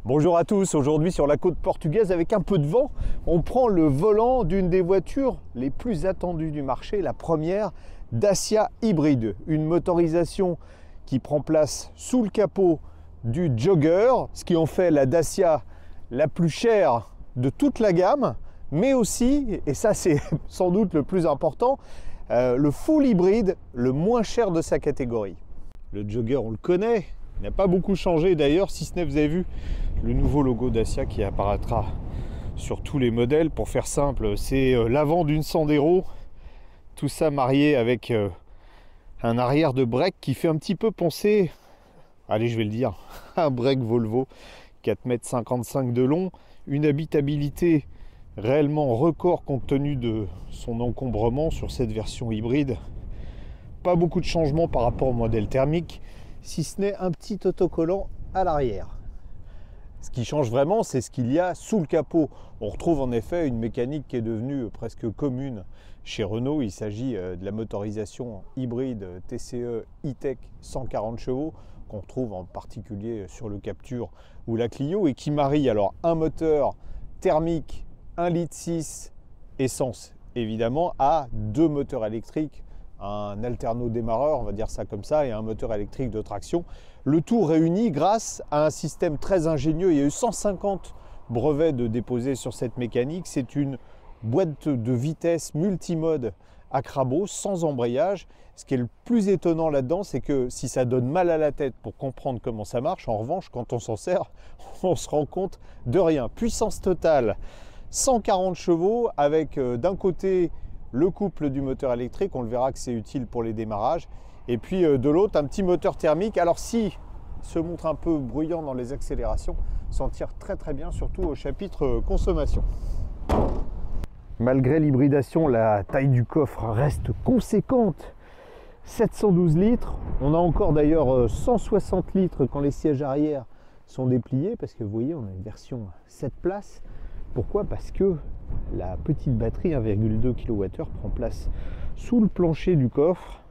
Bonjour à tous, aujourd'hui sur la côte portugaise avec un peu de vent, on prend le volant d'une des voitures les plus attendues du marché, la première Dacia hybride, une motorisation qui prend place sous le capot du Jogger, ce qui en fait la Dacia la plus chère de toute la gamme, mais aussi, et ça c'est sans doute le plus important, le full hybride le moins cher de sa catégorie. Le Jogger on le connaît, il n'a pas beaucoup changé d'ailleurs, si ce n'est, vous avez vu, le nouveau logo Dacia qui apparaîtra sur tous les modèles. Pour faire simple, c'est l'avant d'une Sandero, tout ça marié avec un arrière de break qui fait un petit peu penser, allez je vais le dire, un break Volvo, 4,55 m de long, une habitabilité réellement record compte tenu de son encombrement sur cette version hybride. Pas beaucoup de changements par rapport au modèle thermique, si ce n'est un petit autocollant à l'arrière. Ce qui change vraiment, c'est ce qu'il y a sous le capot. On retrouve en effet une mécanique qui est devenue presque commune chez Renault. Il s'agit de la motorisation hybride TCE E-Tech 140 chevaux qu'on retrouve en particulier sur le Captur ou la Clio et qui marie alors un moteur thermique 1,6 litre essence évidemment à deux moteurs électriques, un alterno démarreur, on va dire ça comme ça, et un moteur électrique de traction. Le tout réuni grâce à un système très ingénieux. Il y a eu 150 brevets de déposés sur cette mécanique. C'est une boîte de vitesse multimode à crabot, sans embrayage. Ce qui est le plus étonnant là-dedans, c'est que si ça donne mal à la tête pour comprendre comment ça marche, en revanche, quand on s'en sert, on se rend compte de rien. Puissance totale, 140 chevaux, avec d'un côté le couple du moteur électrique, on le verra que c'est utile pour les démarrages, et puis de l'autre un petit moteur thermique. Alors si se montre un peu bruyant dans les accélérations, s'en tire très très bien, surtout au chapitre consommation. Malgré l'hybridation, la taille du coffre reste conséquente, 712 litres. On a encore d'ailleurs 160 litres quand les sièges arrière sont dépliés, parce que vous voyez on a une version 7 places. Pourquoi? Parce que la petite batterie 1,2 kWh prend place sous le plancher du coffre,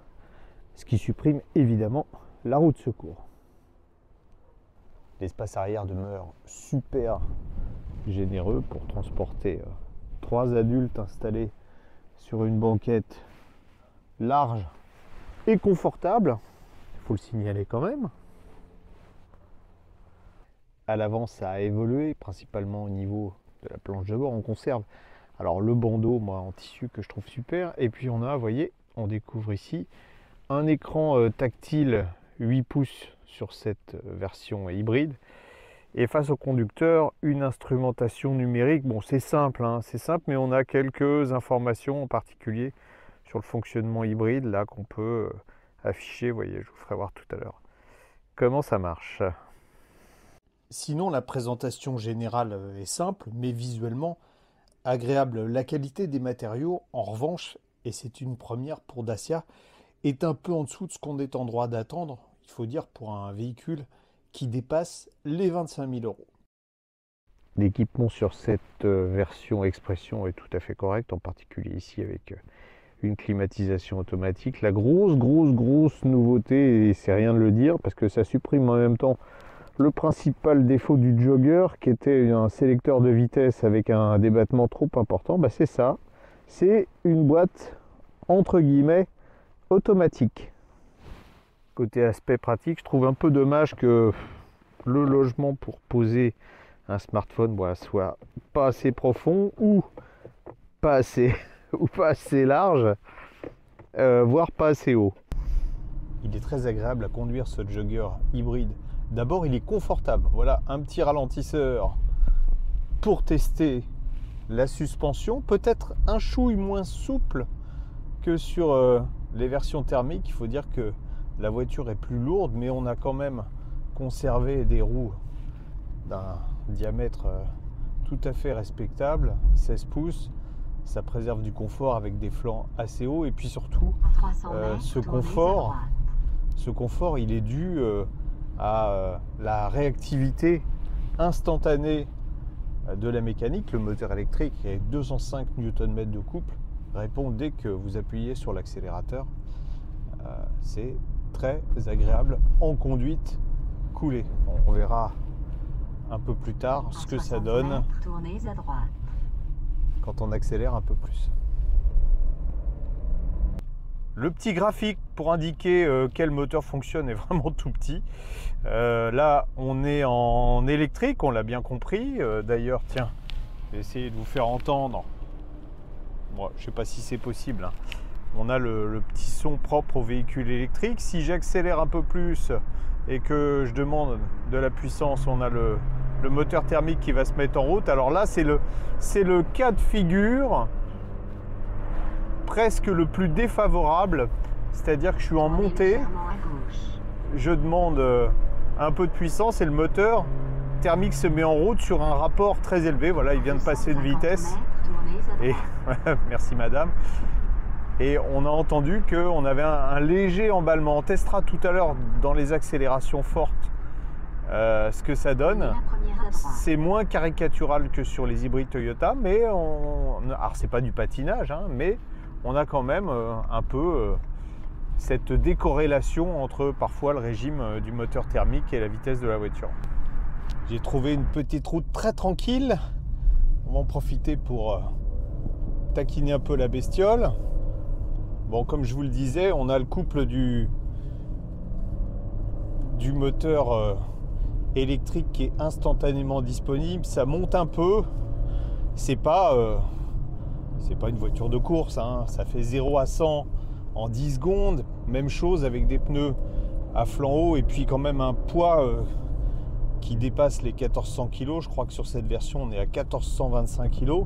ce qui supprime évidemment la roue de secours. L'espace arrière demeure super généreux pour transporter 3 adultes installés sur une banquette large et confortable, il faut le signaler quand même. À l'avant, ça a évolué, principalement au niveau de la planche de bord. On conserve alors le bandeau, moi en tissu, que je trouve super, et puis on a, vous voyez, on découvre ici un écran tactile 8 pouces sur cette version hybride, et face au conducteur une instrumentation numérique. Bon, c'est simple, hein, c'est simple, mais on a quelques informations en particulier sur le fonctionnement hybride là qu'on peut afficher. Vous voyez, je vous ferai voir tout à l'heure comment ça marche. Sinon, la présentation générale est simple, mais visuellement agréable. La qualité des matériaux, en revanche, et c'est une première pour Dacia, est un peu en dessous de ce qu'on est en droit d'attendre, il faut dire, pour un véhicule qui dépasse les 25 000 €. L'équipement sur cette version Expression est tout à fait correct, en particulier ici avec une climatisation automatique. La grosse nouveauté, et c'est rien de le dire, parce que ça supprime en même temps le principal défaut du Jogger, qui était un sélecteur de vitesse avec un débattement trop important, c'est ça. C'est une boîte, entre guillemets, automatique. Côté aspect pratique, je trouve un peu dommage que le logement pour poser un smartphone soit pas assez profond ou pas assez large, voire pas assez haut. Il est très agréable à conduire, ce Jogger hybride. D'abord, il est confortable. Voilà, un petit ralentisseur pour tester la suspension. Peut-être un chouille moins souple que sur les versions thermiques. Il faut dire que la voiture est plus lourde, mais on a quand même conservé des roues d'un diamètre tout à fait respectable, 16 pouces. Ça préserve du confort avec des flancs assez hauts. Et puis surtout, ce confort, il est dû à la réactivité instantanée de la mécanique. Le moteur électrique avec 205 Nm de couple répond dès que vous appuyez sur l'accélérateur. C'est très agréable en conduite coulée. Bon, on verra un peu plus tard ce que ça donne quand on accélère un peu plus. Le petit graphique pour indiquer quel moteur fonctionne est vraiment tout petit. Là, on est en électrique, on l'a bien compris. D'ailleurs, tiens, je vais essayer de vous faire entendre. Bon, je ne sais pas si c'est possible, hein. On a le petit son propre au véhicule électrique. Si j'accélère un peu plus et que je demande de la puissance, on a le moteur thermique qui va se mettre en route. Alors là, c'est le cas de figure presque le plus défavorable. C'est-à-dire que je suis en montée, je demande un peu de puissance et le moteur thermique se met en route sur un rapport très élevé. Voilà, il vient de passer une vitesse. Et merci madame. Et on a entendu qu'on avait un léger emballement. On testera tout à l'heure dans les accélérations fortes ce que ça donne. C'est moins caricatural que sur les hybrides Toyota, mais alors c'est pas du patinage, hein, mais on a quand même un peu cette décorrélation entre parfois le régime du moteur thermique et la vitesse de la voiture. J'ai trouvé une petite route très tranquille. On va en profiter pour taquiner un peu la bestiole. Bon, comme je vous le disais, on a le couple du moteur électrique qui est instantanément disponible. Ça monte un peu. C'est pas une voiture de course, hein. Ça fait 0 à 100 en 10 secondes. Même chose avec des pneus à flanc haut et puis quand même un poids qui dépasse les 1400 kg. Je crois que sur cette version, on est à 1425 kg.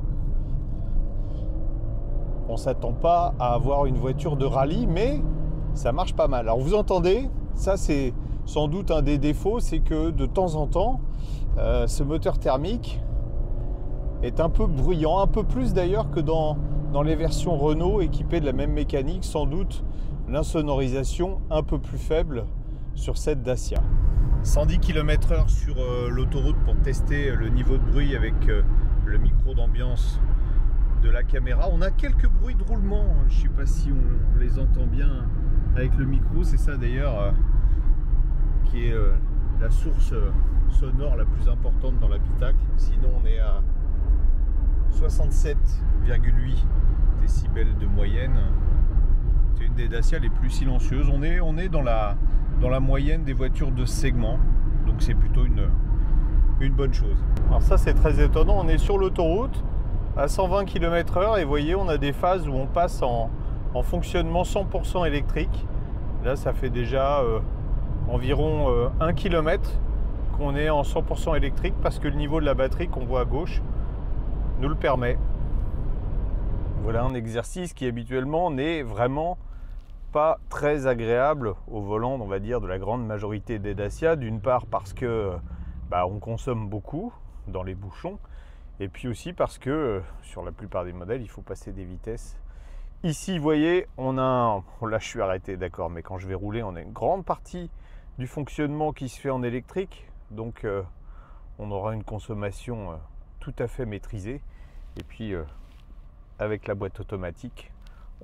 On ne s'attend pas à avoir une voiture de rallye, mais ça marche pas mal. Alors vous entendez, ça c'est sans doute un des défauts, c'est que de temps en temps, ce moteur thermique est un peu bruyant, un peu plus d'ailleurs que dans les versions Renault équipées de la même mécanique. Sans doute l'insonorisation un peu plus faible sur cette Dacia. 110 km/h sur l'autoroute pour tester le niveau de bruit avec le micro d'ambiance de la caméra. On a quelques bruits de roulement, je ne sais pas si on les entend bien avec le micro. C'est ça d'ailleurs qui est la source sonore la plus importante dans l'habitacle. Sinon on est à 67,8 décibels de moyenne. C'est une des Dacia les plus silencieuses. On est dans la moyenne des voitures de ce segment, donc c'est plutôt une bonne chose. Alors ça c'est très étonnant, on est sur l'autoroute à 120 km/h et vous voyez, on a des phases où on passe en fonctionnement 100% électrique. Là ça fait déjà environ 1 km qu'on est en 100% électrique parce que le niveau de la batterie qu'on voit à gauche nous le permet. Voilà un exercice qui habituellement n'est vraiment pas très agréable au volant, on va dire, de la grande majorité des Dacia. D'une part parce que on consomme beaucoup dans les bouchons, et puis aussi parce que sur la plupart des modèles il faut passer des vitesses. Ici vous voyez, là je suis arrêté, d'accord, mais quand je vais rouler on a une grande partie du fonctionnement qui se fait en électrique, donc on aura une consommation tout à fait maîtrisée. Et puis avec la boîte automatique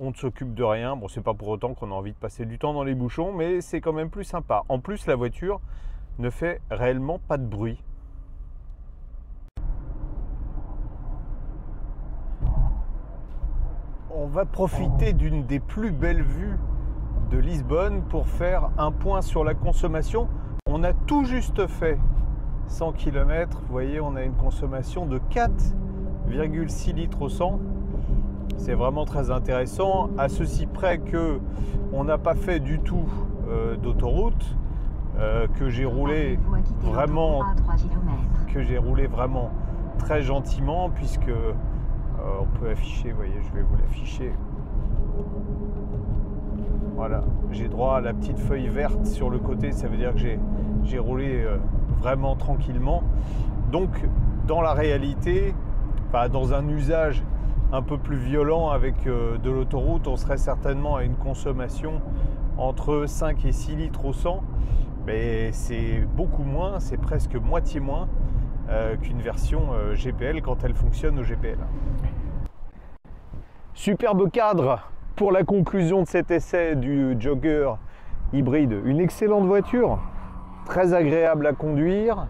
on ne s'occupe de rien. Bon, c'est pas pour autant qu'on a envie de passer du temps dans les bouchons, mais c'est quand même plus sympa. En plus la voiture ne fait réellement pas de bruit. On va profiter d'une des plus belles vues de Lisbonne pour faire un point sur la consommation. On a tout juste fait 100 km. Vous voyez, on a une consommation de 4,6 litres au 100. C'est vraiment très intéressant, à ceci près que on n'a pas fait du tout d'autoroute, que j'ai roulé vraiment très gentiment, puisque on peut afficher, vous voyez, je vais vous l'afficher. Voilà, j'ai droit à la petite feuille verte sur le côté, ça veut dire que j'ai roulé vraiment tranquillement. Donc dans la réalité, dans un usage un peu plus violent avec de l'autoroute, on serait certainement à une consommation entre 5 et 6 litres au 100, mais c'est beaucoup moins, c'est presque moitié moins qu'une version GPL quand elle fonctionne au GPL. Superbe cadre pour la conclusion de cet essai du Jogger hybride. Une excellente voiture, très agréable à conduire,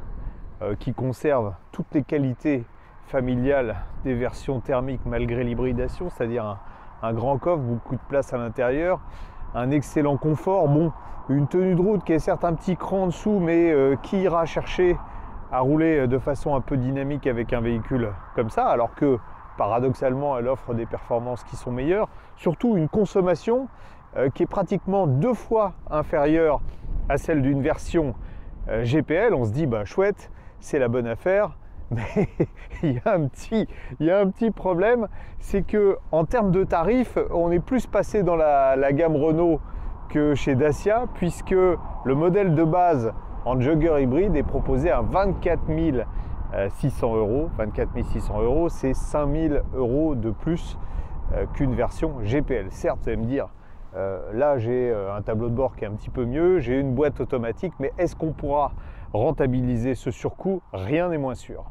qui conserve toutes les qualités familiales des versions thermiques malgré l'hybridation, c'est-à-dire un grand coffre, beaucoup de place à l'intérieur, un excellent confort, bon, une tenue de route qui est certes un petit cran en dessous, mais qui ira chercher à rouler de façon un peu dynamique avec un véhicule comme ça, alors que paradoxalement elle offre des performances qui sont meilleures, surtout une consommation qui est pratiquement 2 fois inférieure à celle d'une version GPL. On se dit bah chouette, c'est la bonne affaire, mais il y a un petit problème, c'est que en termes de tarifs, on est plus passé dans la gamme Renault que chez Dacia, puisque le modèle de base en jogger hybride est proposé à 24 600 €. 24 600 €, c'est 5 000 € de plus qu'une version GPL. Certes, vous allez me dire, là j'ai un tableau de bord qui est un petit peu mieux, j'ai une boîte automatique, mais est-ce qu'on pourra rentabiliser ce surcoût? Rien n'est moins sûr.